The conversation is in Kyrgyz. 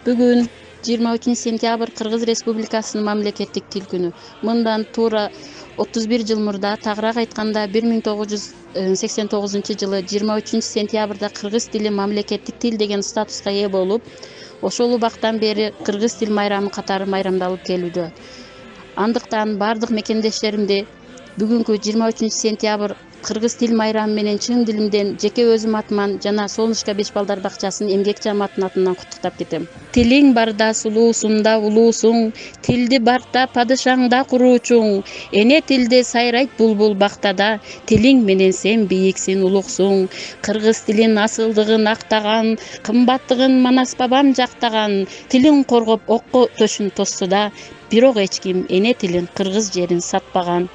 Бүгүн 23 сентябрь Кыргыз Республикасынын мамлекеттик тил күнү. Мындан туура 31 жыл мурда, тагыраак айтканда 1989 жылы 23 сентябрда кыргыз тили мамлекеттик тил деген статуска ээ болуп, ошол убактан бери кыргыз тил майрамы катары майрамдалып келүүдө. Андыктан бардык мекендештеримди бүгүнкү 23 сентябрь кыргыз тил майрамы менен чын дилимден жеке өзүм атыман жана Солнышко 5 балдар бакчасынын эмгек жамаатынын атынан куттуктап кетем. Тилиң барда сулуусуң да улуусуң, тилди барда падышаңда куруучуң, эне тилде сайрайт булбул бактада, тилиң менен сен бийиксиң улуксуң. Кыргыз тилин асылдыгын актаган, кымбаттыгын Манас бабам жактаган, тилин коргоп окко төшүн тоссу да, бирок эч ким эне тилин, кыргыз жерин сатпаган.